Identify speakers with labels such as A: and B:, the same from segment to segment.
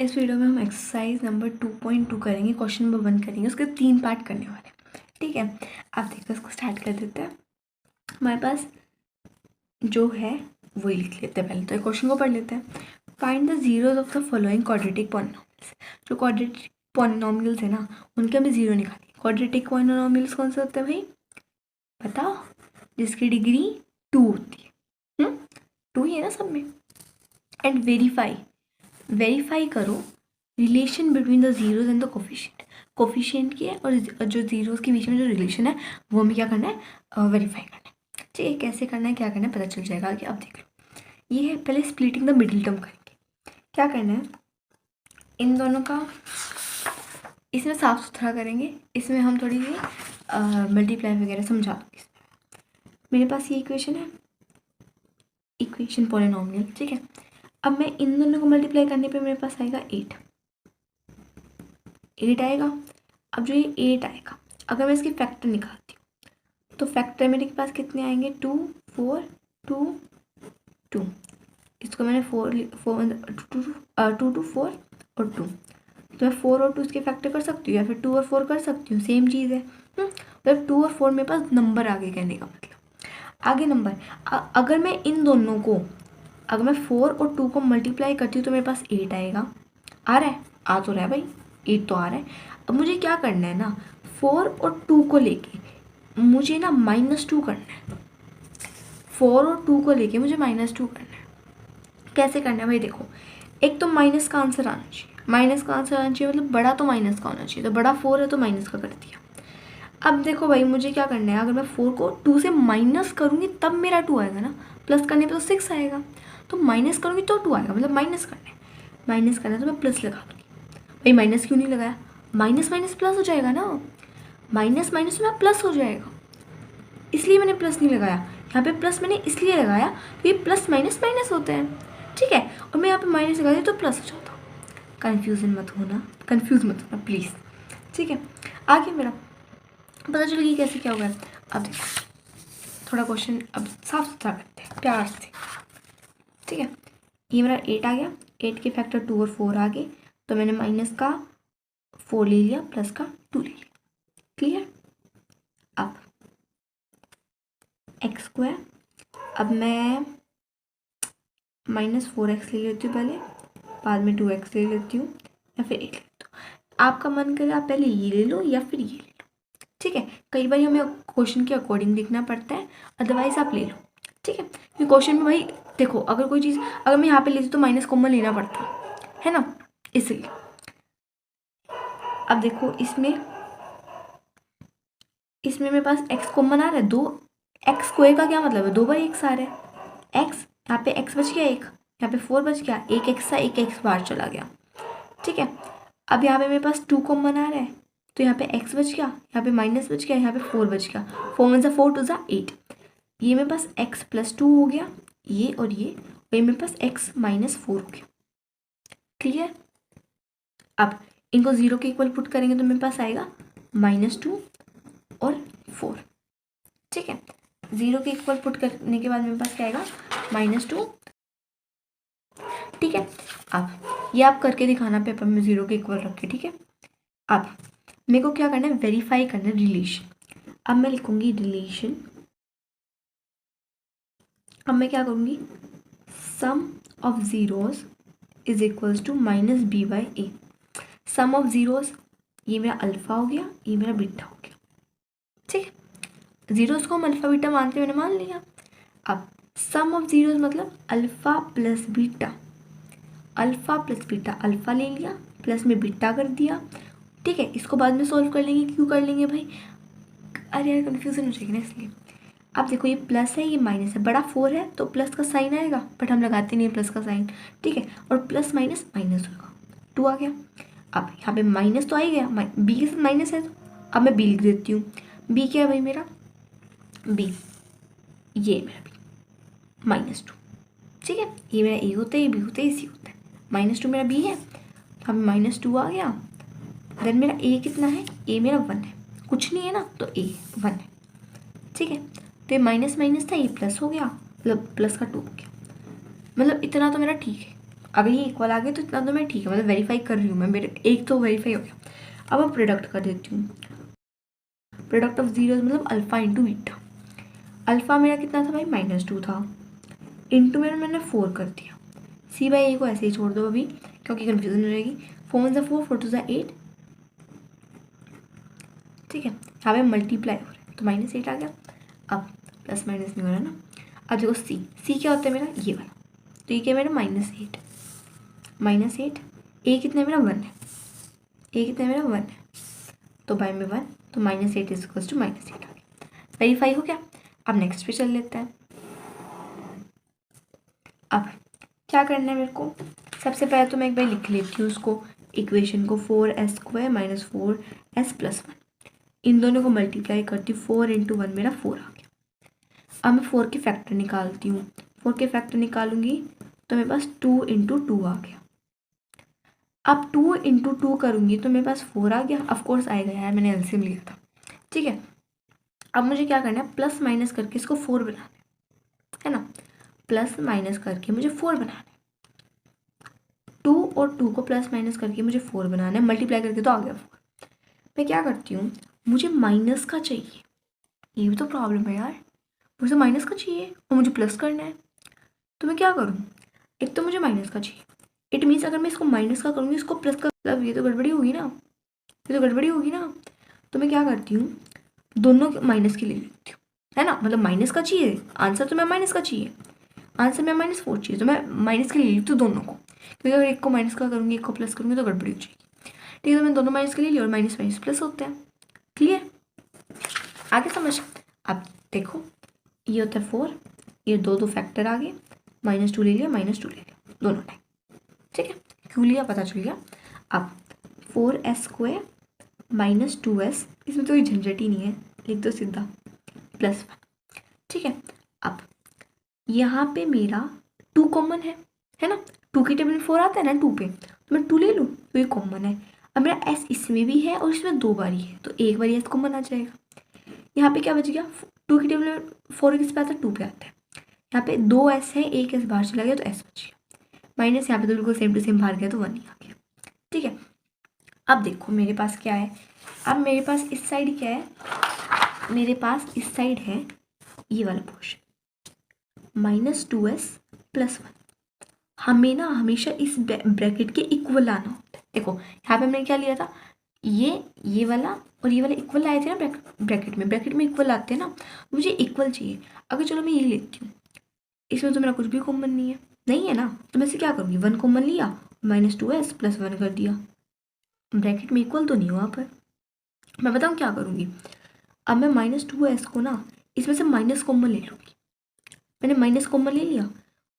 A: इस वीडियो में हम एक्सरसाइज नंबर 2.2 करेंगे, क्वेश्चन नंबर 1 करेंगे, उसके 3 पार्ट करने वाले हैं। ठीक है, आप देखो इसको स्टार्ट कर देते हैं। हमारे पास जो है वही लिख लेते हैं। पहले तो क्वेश्चन को पढ़ लेते हैं। Find the zeros of the following quadratic polynomials. जो क्वाड्रेटिक पॉलिनॉमियल्स है ना, उनके हमें जीरो निकालिए। क्वाड्रेटिक पॉलिनॉमियल्स कौन से होते हैं भाई, बताओ? जिसकी डिग्री 2 होती है। 2 ही है ना सब में। एंड वेरीफाई करो relation between the zeros and the coefficient. Coefficient की है और जो जीरोज के बीच में जो रिलेशन है वो हमें क्या करना है, वेरीफाई करना है। ठीक है, कैसे करना है, क्या करना है, पता चल जाएगा आगे। आप देख लो, ये है पहले स्प्लिटिंग द मिडिल टर्म करेंगे। क्या करना है, इन दोनों का इसमें साफ सुथरा करेंगे। इसमें हम थोड़ी सी मल्टीप्लाई वगैरह समझा दूँगी। मेरे पास ये इक्वेशन है, इक्वेशन पॉलिनॉमियल। ठीक है, अब मैं इन दोनों को मल्टीप्लाई करने पे मेरे पास आएगा 8 आएगा। अब जो ये 8 आएगा, अगर मैं इसकी फैक्टर निकालती हूँ तो फैक्टर मेरे पास कितने आएंगे, 2 4 2 2। इसको मैंने 2 2 4 और 2, तो मैं 4 और 2 इसके फैक्टर कर सकती हूँ या फिर 2 और 4 कर सकती हूँ, सेम चीज़ है। मतलब 2 और 4 मेरे पास नंबर आगे कहने का मतलब, आगे नंबर। अगर मैं इन दोनों को, अगर मैं 4 और 2 को मल्टीप्लाई करती हूँ तो मेरे पास 8 आएगा। आ रहा है, आ तो रहा है भाई, 8 तो आ रहा है। अब मुझे क्या करना है ना, 4 और 2 को लेके मुझे ना -2 करना है। 4 और 2 को लेके मुझे -2 करना है। कैसे करना है भाई, देखो, एक तो माइनस का आंसर आना चाहिए। माइनस का आंसर आना चाहिए मतलब बड़ा तो माइनस का होना चाहिए। तो बड़ा 4 है तो माइनस का कर दिया। अब देखो भाई, मुझे क्या करना है, अगर मैं 4 को 2 से माइनस करूँगी तब मेरा 2 आएगा ना, प्लस करने पे तो 6 आएगा। तो माइनस करूँगी तो 2 आएगा, मतलब माइनस करना है। माइनस करना है तो मैं प्लस लगा दूँगी। भाई माइनस क्यों नहीं लगाया, माइनस माइनस प्लस हो जाएगा ना, माइनस माइनस में प्लस हो जाएगा, इसलिए मैंने प्लस नहीं लगाया। यहाँ पे प्लस मैंने इसलिए लगाया तो ये प्लस माइनस माइनस होते हैं। ठीक है, और मैं यहाँ पे माइनस लगा दी तो प्लस हो जाता। कन्फ्यूज़ मत होना प्लीज़। ठीक है, आगे मेरा पता चल गई कैसे क्या होगा। अब देखो, थोड़ा क्वेश्चन अब साफ सुथरा करते हैं प्यार से। ठीक है, ये मेरा 8 आ गया। 8 के फैक्टर 2 और 4 आ गए, तो मैंने माइनस का 4 ले लिया, प्लस का 2 ले लिया। क्लियर? अब एक्स स्क्वायर, अब मैं -4x ले लेती हूँ पहले, बाद में 2x ले लेती हूँ या फिर 8 ले लेती हूँ। आपका मन करे आप पहले ये ले लो या फिर ये ले लो। ठीक है, कई बार हमें क्वेश्चन के अकॉर्डिंग लिखना पड़ता है, अदरवाइज आप ले लो। ठीक है, क्योंकि क्वेश्चन में भाई देखो, अगर कोई चीज़ अगर मैं यहाँ पे लेती तो माइनस कॉमन लेना पड़ता है ना, इसलिए। अब देखो, इसमें मेरे पास x कॉमन आ रहा है, 2 x स्क्वायर का क्या मतलब है, 2 बार x आ रहा है। x यहाँ पे x बच गया, एक यहाँ पे 4 बच गया, एक x था, एक x बाहर चला गया। ठीक है, अब यहाँ पे मेरे पास 2 कॉमन आ रहा है, तो यहाँ पे x बच गया, यहाँ पे माइनस बच गया, यहाँ पे 4 बच गया। 4 1 4 2 8। ये मेरे पास x + 2 हो गया, ये और ये मेरे पास x - 4 हो गया। क्लियर? अब इनको 0 के इक्वल पुट करेंगे तो मेरे पास आएगा -2 और 4। ठीक है, 0 के इक्वल पुट करने के बाद मेरे पास क्या आएगा, -2। ठीक है, अब ये आप करके दिखाना पेपर में 0 के इक्वल रख के। ठीक है, अब मेरे को क्या करना है, वेरीफाई करना है रिलेशन। अब मैं लिखूंगी रिलेशन, अब मैं क्या करूँगी, sum of zeros is equals to -b/a। Sum of zeros, ये मेरा अल्फा हो गया, ये मेरा बीटा हो गया। ठीक है, जीरोस को हम अल्फा बीटा मानते मैंने मान लिया। अब सम ऑफ जीरोस मतलब alpha plus beta, alpha plus beta, alpha ले लिया प्लस में बीटा कर दिया। ठीक है, इसको बाद में सॉल्व कर लेंगे। क्यों कर लेंगे भाई, अरे यार कन्फ्यूजन हो जाएगी ना, इसलिए। अब देखो, ये प्लस है, ये माइनस है, बड़ा 4 है तो प्लस का साइन आएगा, बट हम लगाते नहीं है प्लस का साइन। ठीक है, और प्लस माइनस माइनस होगा, 2 आ गया। अब यहाँ पे माइनस तो आ ही गया, बी के साथ माइनस है, तो अब मैं बी लिख देती हूँ। बी क्या है भाई मेरा, बी, ये मेरा बी -2। ठीक है, ये मेरा ए होता है, ये बी होता है, ये सी होता है। -2 मेरा बी है, तो हमें -2 आ गया। देन मेरा ए कितना है, ए मेरा 1 है, कुछ नहीं है ना, तो ए 1 है। ठीक है, तो ये माइनस माइनस था, ये प्लस हो गया, मतलब प्लस का 2 हो गया। मतलब इतना तो मेरा ठीक है। अगर ये इक्वल आ गए तो इतना तो मैं ठीक है, मतलब वेरीफाई कर रही हूँ मैं, मेरे एक तो वेरीफाई हो गया। अब मैं प्रोडक्ट कर देती हूँ। प्रोडक्ट ऑफ जीरो मतलब अल्फा इंटू बीटा। अल्फा मेरा कितना था भाई, -2 था, इंटू मैंने 4 कर दिया। सी बाई ए को ऐसे ही छोड़ दो अभी, क्योंकि कन्फ्यूजन हो जाएगी। 4 × 4, 4 × 8, ठीक है। यहाँ पे मल्टीप्लाई हो रहा है तो -8 आ गया। अब प्लस माइनस नहीं हो रहा ना। अब देखो सी क्या होता है मेरा, ये वाला, तो ये क्या है मेरा -8, -8, ए कितना है मेरा 1 है, ए कितना है मेरा 1 है, तो बाय में 1, तो -8 इज इक्वल्स टू -8 आ गया। वेरीफाई हो गया। अब नेक्स्ट पे चल लेते हैं। अब क्या करना है मेरे को, सबसे पहले तो मैं एक बार लिख लेती हूँ उसको, इक्वेशन को, 4s² - 4s + 1, इन दोनों को मल्टीप्लाई करती हूँ, 4 × 1 मेरा 4 आ गया। अब मैं 4 के फैक्टर निकालती हूँ, 4 के फैक्टर निकालूंगी तो मेरे पास 2 × 2 आ गया। अब 2 × 2 करूँगी तो मेरे पास 4 आ गया, ऑफकोर्स आएगा यार, मैंने एलसीएम लिया था, ठीक है। अब मुझे क्या करना है, प्लस माइनस करके इसको 4 बनाना है ना, प्लस माइनस करके मुझे 4 बनाना है। 2 और 2 को प्लस माइनस करके मुझे 4 बनाना है, मल्टीप्लाई करके तो आ गया 4। मैं क्या करती हूँ, मुझे माइनस का चाहिए, ये भी तो प्रॉब्लम है यार, मुझे माइनस का चाहिए और मुझे प्लस करना है, तो मैं क्या करूँ, एक तो मुझे माइनस का चाहिए, इट मीन्स अगर मैं इसको माइनस का करूँगी इसको प्लस का, मतलब ये तो गड़बड़ी होगी ना, ये तो गड़बड़ी होगी ना। तो मैं क्या करती हूँ, दोनों माइनस के ले लेती हूँ, है ना, मतलब माइनस का चाहिए आंसर, तो मैं माइनस का चाहिए आंसर, में -4 चाहिए तो मैं माइनस के ले लेती हूँ दोनों को, क्योंकि अगर एक को माइनस का करूँगी एक को प्लस करूँगी तो गड़बड़ी हो जाएगी, ठीक है। तो मैं दोनों माइनस के ले लिया और माइनस माइनस प्लस होते हैं, क्लियर, आगे समझ। अब देखो ये होता है 4, ये दो फैक्टर आ गए, -2 ले लिया, -2 ले लिया दोनों टाइम, ठीक है, क्यों लिया पता चल गया। अब 4s² - 2s, इसमें तो कोई झंझट ही नहीं है, लिख दो सीधा, +1, ठीक है। अब यहाँ पे मेरा 2 कॉमन है ना, 2 की टेबल में 4 आता है ना 2 पे, तो मैं 2 ले लूँ तो ये कॉमन है। अब मेरा s इसमें भी है और इसमें 2 बारी है, तो एक बारी s कॉमन आ जाएगा। यहाँ पे क्या बच गया, 2 की टेबल में 4 किस पे आता है, 2 पे आता है, यहाँ पे 2s है, एक s बाहर चला गया तो s बच गया, माइनस यहाँ पे तो बिल्कुल सेम टू सेम बाहर गया तो 1 ही आ गया, ठीक है। अब देखो मेरे पास क्या है, अब मेरे पास इस साइड क्या है, मेरे पास इस साइड है ये वाला पोर्शन, -2s + 1, हमें ना हमेशा इस ब्रैकेट के इक्वल आना होता है। देखो यहाँ पे हमने क्या लिया था, ये वाला और ये वाला इक्वल आए थे ना ब्रैकेट में इक्वल आते हैं ना, मुझे इक्वल चाहिए। अगर चलो मैं ये लेती हूँ, इसमें तो मेरा कुछ भी कॉमन नहीं है ना, तो मैं इसे क्या करूँगी, 1 कॉमन लिया, -2s + 1 कर दिया, ब्रैकेट में इक्वल तो नहीं हुआ पर। मैं बताऊँ क्या करूँगी, अब मैं -2s को ना इसमें से माइनस कॉमन ले लूँगी, मैंने माइनस कॉमन ले लिया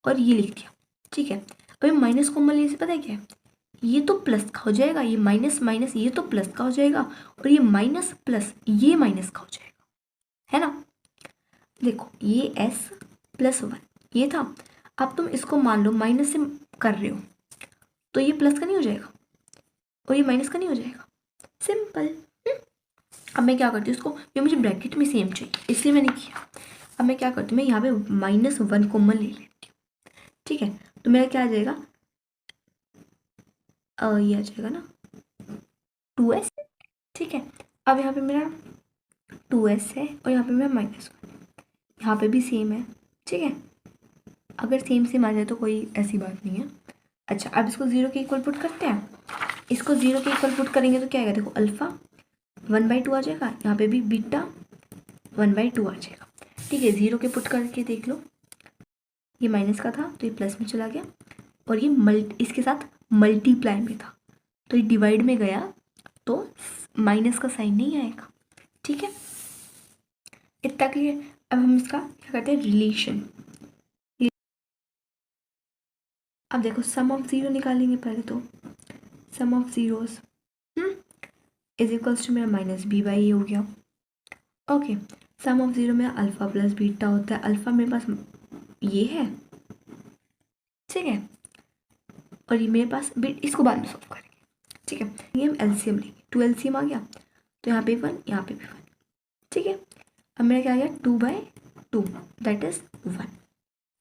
A: और ये लिख दिया, ठीक है। अभी माइनस कॉमन लेने से पता है क्या है, ये तो प्लस का हो जाएगा, ये माइनस माइनस ये तो प्लस का हो जाएगा, और ये माइनस प्लस ये माइनस का हो जाएगा, है ना। देखो ये s + 1 ये था, अब तुम इसको मान लो माइनस से कर रहे हो तो ये प्लस का नहीं हो जाएगा और ये माइनस का नहीं हो जाएगा, सिंपल। अब मैं क्या करती हूँ इसको, ये मुझे ब्रैकेट में सेम चाहिए इसलिए मैंने किया। अब मैं क्या करती हूँ, मैं यहाँ पे -1 कॉमन ले लेती हूँ, ठीक है, तो मेरा क्या आ जाएगा, ये आ जाएगा ना 2s, ठीक है। अब यहाँ पे मेरा 2s है और यहाँ पे मेरा -1, यहाँ पे भी सेम है, ठीक है। अगर सेम सेम आ जाए तो कोई ऐसी बात नहीं है। अच्छा अब इसको 0 के इक्वल पुट करते हैं, इसको 0 के इक्वल पुट करेंगे तो क्या आएगा, देखो अल्फ़ा 1/2 आ जाएगा, यहाँ पे भी बीटा 1/2 आ जाएगा, ठीक है। 0 के पुट करके देख लो, ये माइनस का था तो ये प्लस में चला गया, और ये इसके साथ मल्टीप्लाई में था तो ये डिवाइड में गया तो माइनस का साइन नहीं आएगा, ठीक है। इतना क्लियर। अब हम इसका क्या करते हैं, रिलेशन। अब देखो सम ऑफ 0 निकालेंगे पहले, तो sum of zeros is equals to मेरा -b/a हो गया, ओके। सम ऑफ 0 में अल्फ़ा + बीटा होता है, अल्फ़ा मेरे पास ये है, ठीक है, और ये मेरे पास इसको बाद में सॉल्व करेंगे, ठीक है। ये हम एलसीएम लेंगे, 2 एलसीएम आ गया तो यहाँ पे 1 यहाँ पे भी 1, ठीक है। अब मेरा क्या आ गया 2/2 दैट इज 1,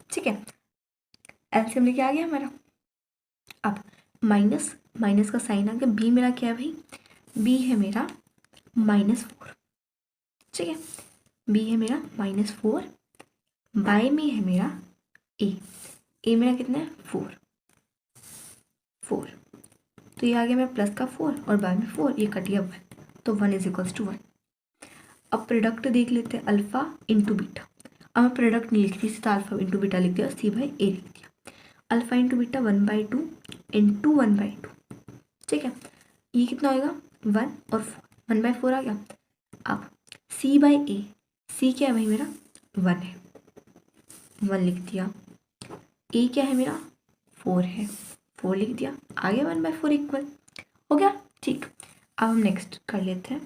A: ठीक है। एलसीएम लेके आ गया हमारा, अब माइनस माइनस का साइन आ गया, बी मेरा क्या है भाई, बी है मेरा -4, ठीक है, बी है मेरा -4, बाय में है मेरा ए मेरा कितना है 4, तो ये आ गया मेरा प्लस का 4 और बाय में 4, ये कट गया 1, तो 1 इज इक्वल्स टू 1। अब प्रोडक्ट देख लेते हैं, अल्फा इंटू बीटा। अब मैं प्रोडक्ट नहीं लिख रही, सीधा अल्फा इंटू बीटा लिख दिया, सी बाई ए लिख दिया। अल्फा इंटू बीटा 1/2 इंटू 1/2, ठीक है, ये कितना होएगा 1 और 4, 1/4 आ गया। अब सी बाई ए, सी क्या है भाई मेरा 1 है, 1 लिख दिया, ए क्या है मेरा 4 है, 4 लिख दिया, आ गया 1/4 इक्वल हो गया, ठीक। अब हम नेक्स्ट कर लेते हैं,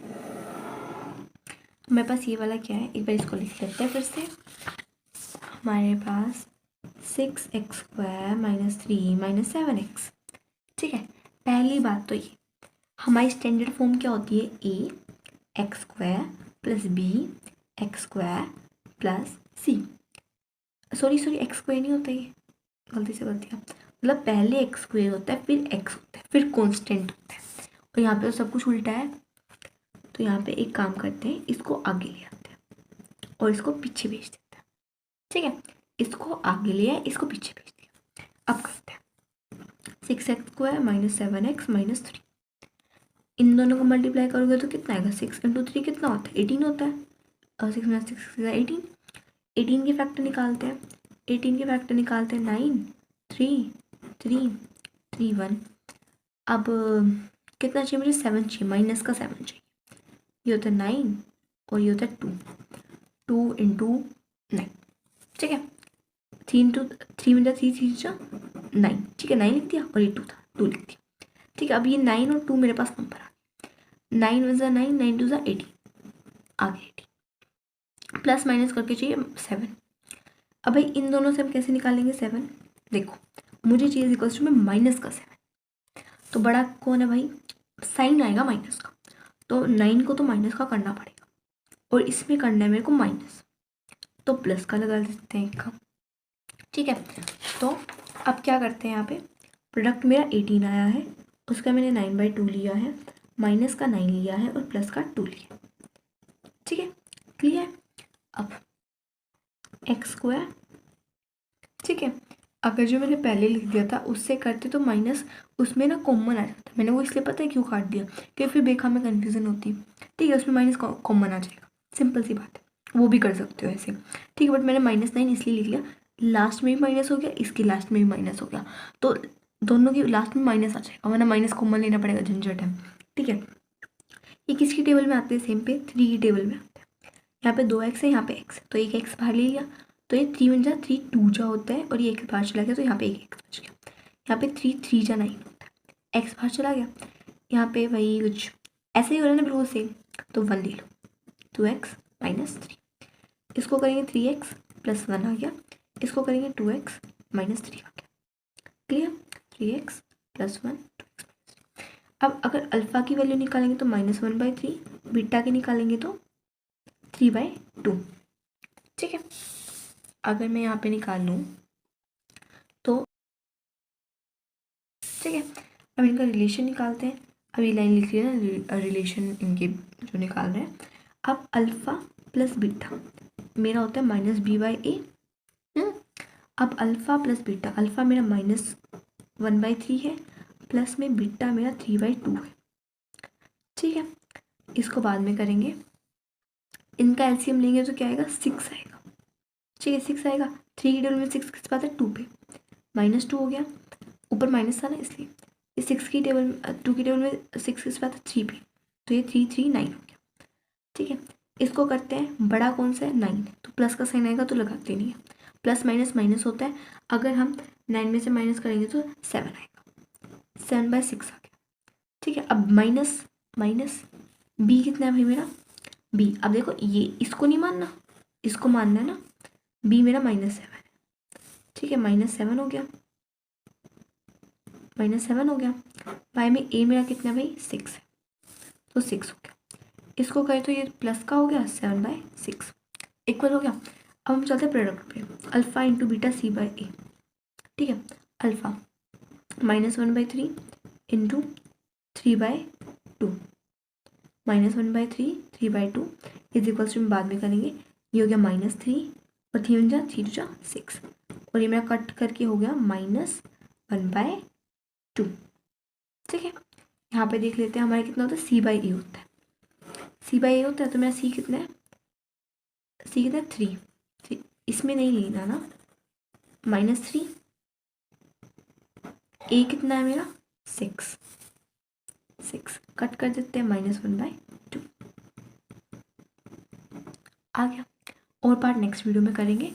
A: मेरे पास ये वाला क्या है, एक बार इसको लिख लेते हैं फिर से। हमारे पास 6x² - 3 - 7x, ठीक है। पहली बात तो ये हमारी स्टैंडर्ड फॉर्म क्या होती है, a(x² + b(x² + c), sorry x² नहीं होता, ये गलती से कर दिया, मतलब पहले x² होता है, फिर x होता है, फिर कांस्टेंट होता है, और यहाँ पे तो सब कुछ उल्टा है। तो यहाँ पे एक काम करते हैं, इसको आगे ले आते हैं और इसको पीछे भेज देते हैं, ठीक है, इसको आगे ले आए, इसको पीछे भेज दिया। अब करते हैं 6x² - 7x - 3, इन दोनों को मल्टीप्लाई करोगे तो कितना आएगा, 6 × 3 कितना होता है 18 होता है, और 6 - 6 = 18, 18 के फैक्टर निकालते हैं, 18 के फैक्टर निकालते हैं 9 3 3 3 1। अब कितना चाहिए मुझे, 7 चाहिए, माइनस का 7 चाहिए, ये होता है 9 और ये होता है 2 × 9, ठीक है, 3 × 3 में 3 3 जा 9, ठीक है, 9 लिख दिया, और ये 2 था, 2 लिख दिया, ठीक है। अब ये 9 और 2 मेरे पास नंबर आ गया, 9 × 9 9 × 2 = 18, आ गया 18, प्लस माइनस करके चाहिए 7। अब भाई इन दोनों से हम कैसे निकालेंगे 7, देखो मुझे चाहिए इक्वल्स टू में माइनस का 7, तो बड़ा कौन है भाई, साइन आएगा माइनस का, तो 9 को तो माइनस का करना पड़ेगा, और इसमें करना है मेरे को माइनस, तो प्लस का लगा देते हैं एक का, ठीक है। तो अब क्या करते हैं, यहाँ पे प्रोडक्ट मेरा 18 आया है, उसका मैंने 9/2 लिया है, माइनस का 9 लिया है, और प्लस का 2 लिया, ठीक है, क्लियर। अब x², ठीक है, अगर जो मैंने पहले लिख दिया था उससे करते तो माइनस उसमें ना कॉमन आ जाता, मैंने वो इसलिए पता है क्यों काट दिया, कि फिर बेखा में कन्फ्यूजन होती, ठीक है, उसमें माइनस कॉमन आ जाएगा, सिंपल सी बात है, वो भी कर सकते हो ऐसे, ठीक है, बट मैंने -9 इसलिए लिख लिया, लास्ट में भी माइनस हो गया, इसके लास्ट में भी माइनस हो गया, तो दोनों की लास्ट में माइनस आ जाएगा, वरना माइनस कॉमन लेना पड़ेगा, झंझट है, ठीक है। ये किसकी टेबल में आते हैं, सेम पे 3 की टेबल में आते हैं, यहाँ पे 2x है, यहाँ पे x है, तो एक x बाहर ले लिया, तो ये 3 × 3 = 2 जा होता है, और ये x बाहर चला गया, तो यहाँ पे एक x बच गया, यहाँ पे 3 3 × 9 होता है, x बाहर चला गया, यहाँ पे वही कुछ ऐसे ही हो रहा है ना बिल्कुल सेम, तो 1 ले लो, 2x - 3, इसको करेंगे 3x + 1 आ गया, इसको करेंगे 2x - 3 आ गया, क्लियर, 3x + 1 2x - 3। अब अगर अल्फा की वैल्यू निकालेंगे तो -1/3, बीटा की निकालेंगे तो 3/2, ठीक है। अगर मैं यहाँ पे निकाल लूँ तो ठीक है, अब इनका रिलेशन निकालते हैं, अब ये लाइन लिख लिया ना, रिलेशन इनके जो निकाल रहे हैं। अब अल्फ़ा + बीटा मेरा होता है -b/a, अब अल्फ़ा + बीटा, अल्फ़ा मेरा -1/3 है, प्लस में बीटा मेरा 3/2 है, ठीक है। इसको बाद में करेंगे, इनका एलसीएम लेंगे तो क्या आएगा 6 आएगा, ठीक है, 6 आएगा, 3 की टेबल में 6 किस बात है 2 पे, -2 हो गया, ऊपर माइनस था ना इसलिए, इस 6 की टेबल में 2 की टेबल में 6 किस बात है 3 पे, तो ये 3 3 9 हो गया, ठीक है। इसको करते हैं, बड़ा कौन सा है 9, तो प्लस का साइन आएगा तो लगाते नहीं है, प्लस माइनस माइनस होता है, अगर हम 9 में से माइनस करेंगे तो 7 आएगा, 7/6 आ गया, ठीक है। अब माइनस माइनस बी कितना है भाई मेरा, बी, अब देखो ये इसको नहीं मानना, इसको मानना है ना, बी मेरा -7 है, ठीक है, -7 हो गया, -7 हो गया, बाय में ए मेरा कितना भाई 6 है, तो 6 हो गया, इसको करें तो ये प्लस का हो गया 7/6 इक्वल हो गया। अब हम चलते हैं प्रोडक्ट पे, अल्फ़ा × बीटा c/a, ठीक है, alpha -1/3 into 3/2, -1/3 3/2 is equals to, बाद में करेंगे, ये हो गया -3 और 3 जा 3 2 जा 6, और ये मेरा कट करके हो गया -1/2। ठीक है, यहाँ पे देख लेते हैं हमारा कितना होता है, c/a होता है, c/a होता है, तो मेरा c कितना है, c कितना है 3, इसमें नहीं लेना ना, -3, a कितना है मेरा 6, कट कर देते हैं -1/2, आ गया। और पार्ट नेक्स्ट वीडियो में करेंगे।